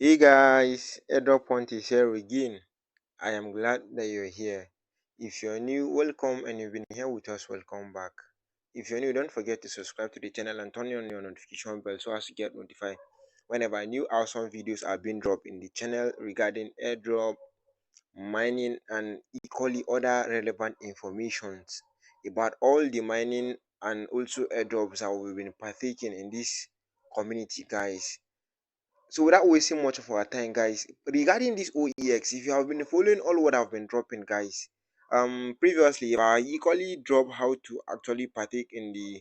Hey guys, Airdrop Point is here again. I am glad that you're here. If you're new, welcome, and you've been here with us, welcome back. If you're new, don't forget to subscribe to the channel and turn on your notification bell so as to get notified whenever new awesome videos are being dropped in the channel regarding airdrop, mining, and equally other relevant informations about all the mining and also airdrops that we've been partaking in this community, guys. So without wasting much of our time, guys, regarding this OEX, if you have been following all what I've been dropping, guys, previously I equally dropped how to actually partake in the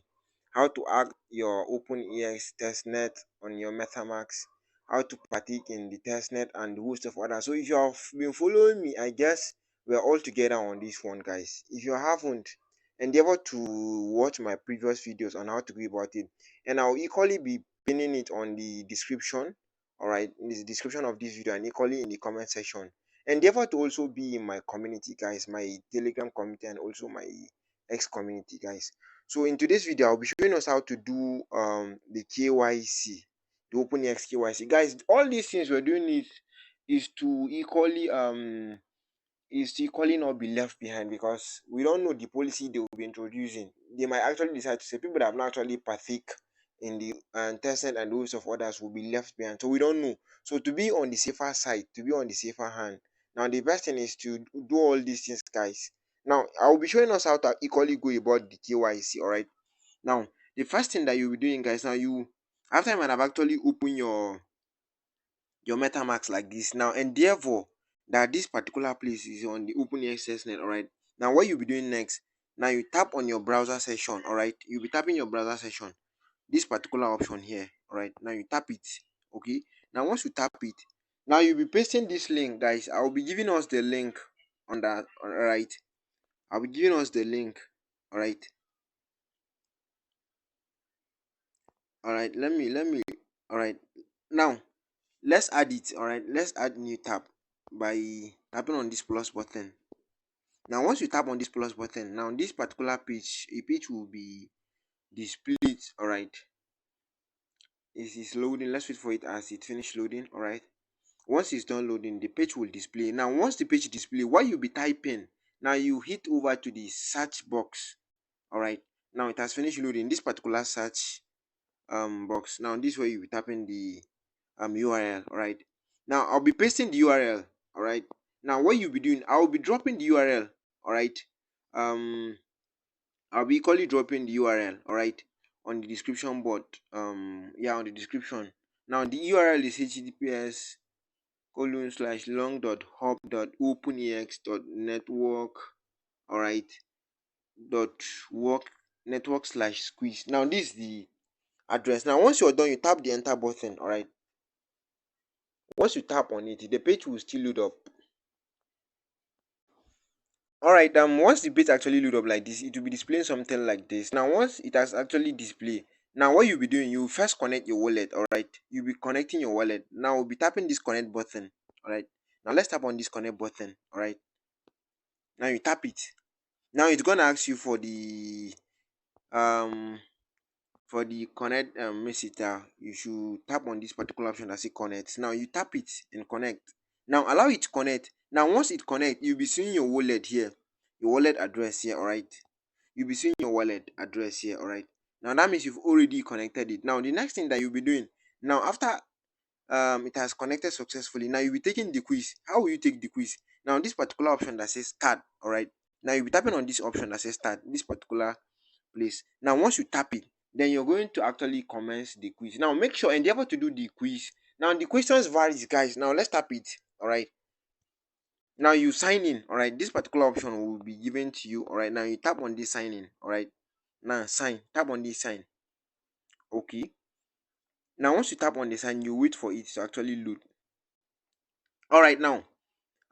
how to add your OpenEX testnet on your MetaMask, how to partake in the testnet and the host of others. So if you have been following me, I guess we're all together on this one, guys. If you haven't, endeavor to watch my previous videos on how to go about it, and I'll equally be pinning it on the description, all right, in the description of this video, and equally in the comment section. Endeavor to also be in my community, guys, my Telegram community and also my X community, guys. So in today's video, I'll be showing us how to do the KYC, the OpenEX KYC, guys. All these things we're doing is to equally not be left behind, because we don't know the policy they will be introducing. They might actually decide to say people that have not actually partake in the testnet and those of others will be left behind. So we don't know. So to be on the safer side, to be on the safer hand, now the best thing is to do all these things, guys. Now I will be showing us how to equally go about the KYC. All right. Now the first thing that you'll be doing, guys, now you after you might have actually opened your MetaMask like this. Now endeavor that this particular place is on the OpenEX Testnet. All right. Now what you'll be doing next? Now you tap on your browser session. All right. You'll be tapping your browser session. This particular option here. All right. Now you tap it. Okay. Now once you tap it, now you'll be pasting this link, guys. I will be giving us the link on that. All right. I'll be giving us the link. All right. All right. Let me. All right. Now let's add it. All right. Let's add new tab by tapping on this plus button. Now once you tap on this plus button, now this particular page, a page will be displayed. All right, it is loading. Let's wait for it as it finish loading. All right, once it's done loading, the page will display. Now once the page display, what you'll be typing, now you hit over to the search box. All right, now it has finished loading this particular search box. Now this way you'll be tapping the URL. All right, now I'll be pasting the URL. All right, now what you'll be doing, I'll be dropping the URL. All right, I'll be equally dropping the URL, all right, on the description board. Yeah, on the description. Now the URL is https://long.hub.openex.network, all right, dot work network slash squeeze. Now this is the address. Now once you're done, you tap the enter button, all right. Once you tap on it, the page will still load up. All right, once the page actually load up like this, it will be displaying something like this. Now once it has actually displayed, now what you'll be doing, you first connect your wallet. All right, you'll be connecting your wallet. Now we'll be tapping this connect button. All right, now let's tap on this connect button. All right, now you tap it. Now it's gonna ask you um for the connect message. You should tap on this particular option that say connect. Now you tap it and connect. Now allow it to connect. Now once it connect, you'll be seeing your wallet here, your wallet address here. All right, you'll be seeing your wallet address here. All right, now that means you've already connected it. Now the next thing that you'll be doing, now after it has connected successfully, now you'll be taking the quiz. How will you take the quiz? Now this particular option that says start. All right, now you'll be tapping on this option that says start, this particular place. Now once you tap it, then you're going to actually commence the quiz. Now make sure endeavor to do the quiz. Now the questions varies, guys. Now let's tap it. All right, now you sign in. All right, this particular option will be given to you. All right, now you tap on this sign in. All right, now sign, tap on this sign. Okay, now once you tap on the sign, you wait for it to actually load. All right, now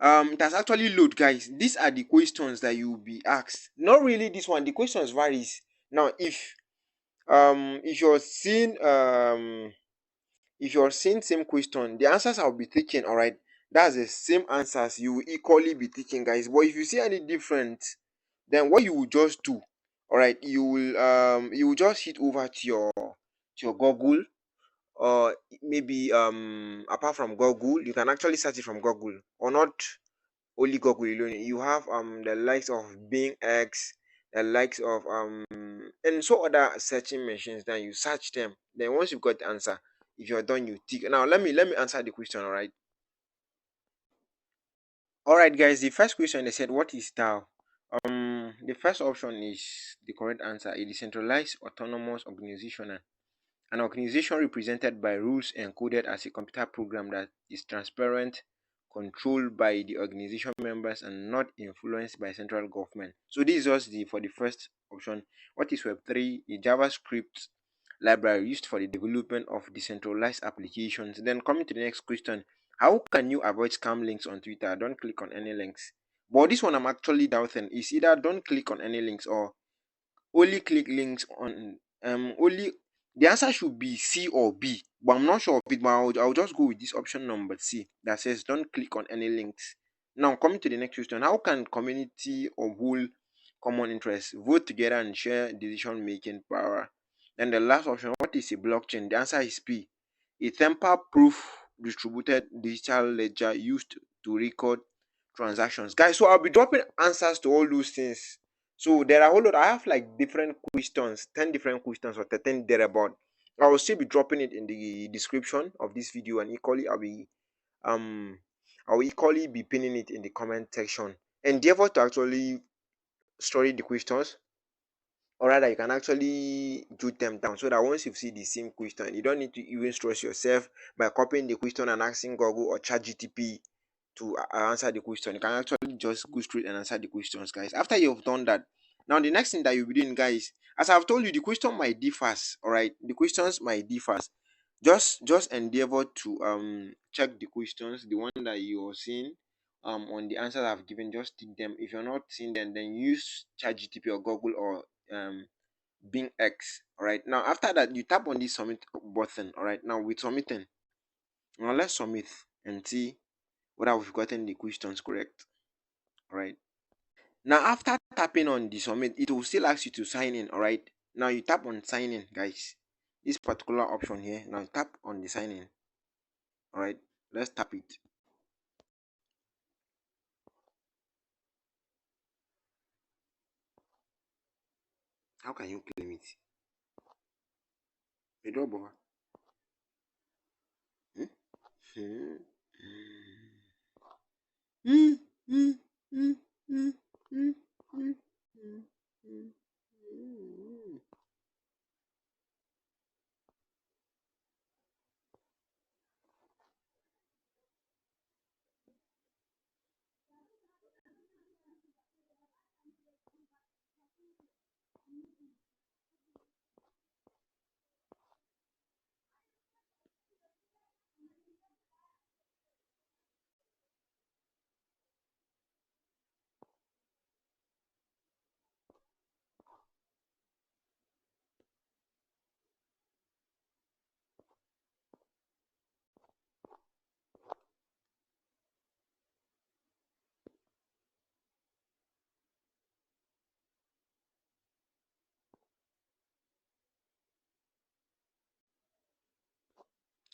it has actually load, guys. These are the questions that you will be asked. Not really this one, the questions varies. Now if you're seeing same question, the answers I'll be taking, all right, that's the same answers you will equally be taking, guys. But if you see any different, then what you will just do, all right, you will just hit over to your Google, or maybe apart from Google, you can actually search it from Google, or not only Google alone. You have the likes of Bing X, the likes of and so other searching machines. Then you search them. Then once you've got the answer, if you're done, you tick. Now let me answer the question. All right, guys. The first question, they said, what is DAO? The first option is the correct answer. A decentralized autonomous organization. An organization represented by rules encoded as a computer program that is transparent, controlled by the organization members, and not influenced by central government. So this is just the for the first option. What is Web3? A JavaScript library used for the development of decentralized applications. Then coming to the next question, how can you avoid scam links on Twitter? Don't click on any links. But this one I'm actually doubting. Is either don't click on any links or only click links on only the answer should be C or B, but I'm not sure of it. But I'll just go with this option number C that says don't click on any links. Now coming to the next question, how can community of whole common interests vote together and share decision making power? Then the last option, what is a blockchain? The answer is P, a temper proof distributed digital ledger used to record transactions. Guys, so I'll be dropping answers to all those things. So there are a whole lot. I have like different questions, 10 different questions or 13 thereabout. I will still be dropping it in the description of this video, and equally um I will equally be pinning it in the comment section. Endeavor to actually study the questions, or rather you can actually jot them down so that once you see the same question, you don't need to even stress yourself by copying the question and asking Google or ChatGTP to answer the question. You can actually just go straight and answer the questions, guys. After you've done that, now the next thing that you'll be doing, guys, as I've told you, the question might differ. All right, the questions might differ. Just endeavor to check the questions, the one that you're seeing on the answers I've given. Just tick them. If you're not seeing them, then use ChatGTP or Google or Bing X. All right, now after that, you tap on this submit button. All right, now with submitting, now let's submit and see whether we've gotten the questions correct. All right, now after tapping on the submit, it will still ask you to sign in. All right, now you tap on sign in, guys, this particular option here. Now tap on the sign in. All right, let's tap it. How can you claim it? A drop over. Hmm? Hmm? Hmm? Hmm? Hmm? Hmm? Hmm? Hmm? Hmm? Hmm? Hmm?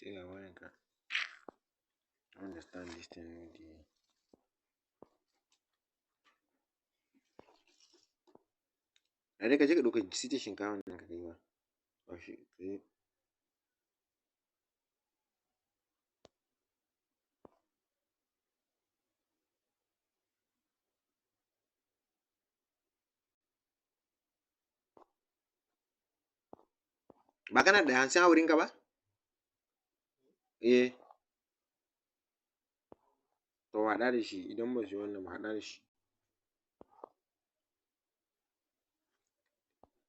Yeah, I want to understand this thing with the. A dai ka je ka ɗauka sitin shinkafa nan ka kai ba. Ba shi ba kana da hansin a wurinka ba? Eh, to haɗa da shi idan ba su yi wannan ba, haɗa da shi.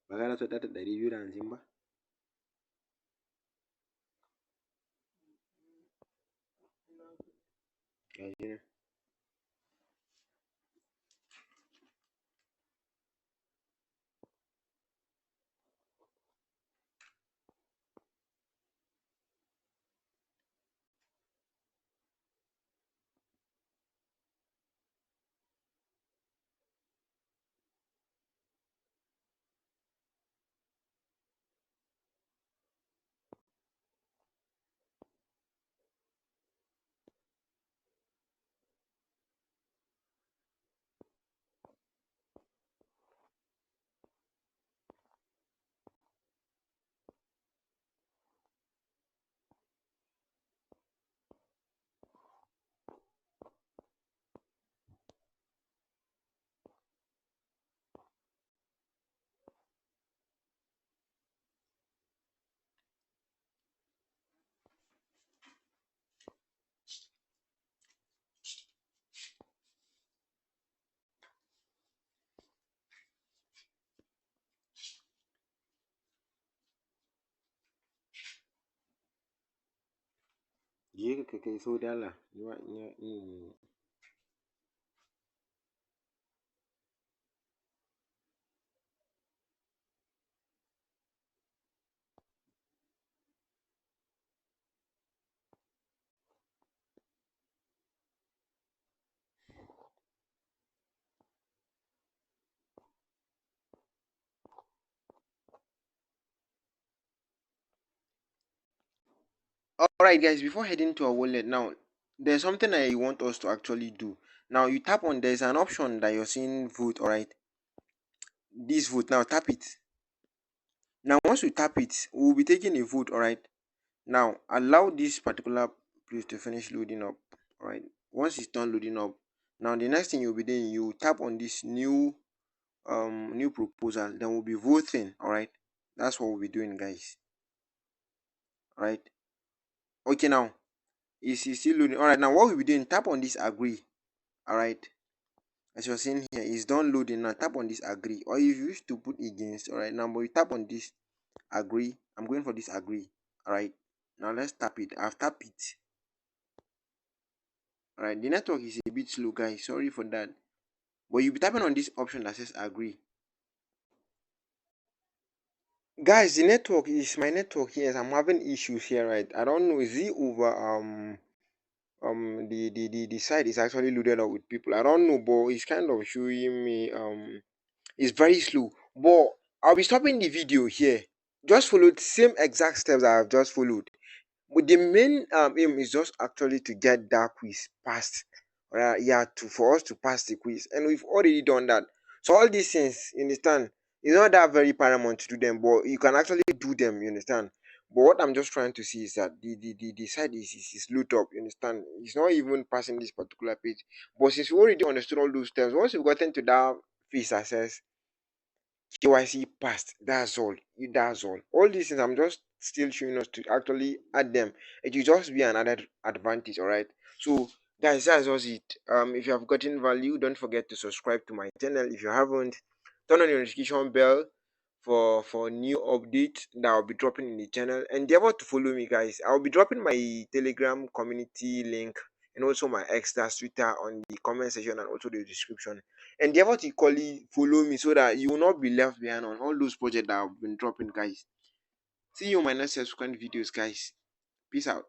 Ba ka rasa ɗata 250 ba? Ga shi nan. Je ka kai sau da Allah. Alright guys, before heading to our wallet now, there's something I want us to actually do. Now you tap on, there's an option that you're seeing vote, alright? This vote, now tap it. Now once you tap it, we'll be taking a vote, alright? Now allow this particular place to finish loading up, alright? Once it's done loading up, now the next thing you'll be doing, you tap on this new proposal, then we'll be voting, alright? That's what we'll be doing, guys. Alright. Okay, now it's still loading. Alright, now what we'll be doing, tap on this agree. Alright. As you're seeing here, it's done loading. Now tap on this agree. Or if you wish to put against, alright, now but you tap on this agree. I'm going for this agree. Alright. Now let's tap it. I've tapped it. Alright, the network is a bit slow, guys. Sorry for that. But you'll be tapping on this option that says agree. Guys, the network is my network here. I'm having issues here, right? I don't know. Is it over the site is actually loaded up with people? I don't know, but it's kind of showing me it's very slow. But I'll be stopping the video here. Just follow the same exact steps I have just followed. But the main aim is just actually to get that quiz passed. Yeah, to for us to pass the quiz, and we've already done that. So all these things, you understand, it's not that very paramount to do them, but you can actually do them. You understand. But what I'm just trying to see is that the site is load up. You understand? It's not even passing this particular page. But since we already understood all those terms, once we've gotten to that phase access, KYC passed. That's all. That's all. All these things I'm just still showing us to actually add them. It will just be an added advantage, alright? So guys, that's just it. If you have gotten value, don't forget to subscribe to my channel. If you haven't, turn on the notification bell for new updates that I'll be dropping in the channel. Endeavor to follow me, guys. I'll be dropping my Telegram community link and also my extra Twitter on the comment section and also the description. Endeavor to equally follow me so that you will not be left behind on all those projects that I've been dropping, guys. See you in my next subsequent videos, guys. Peace out.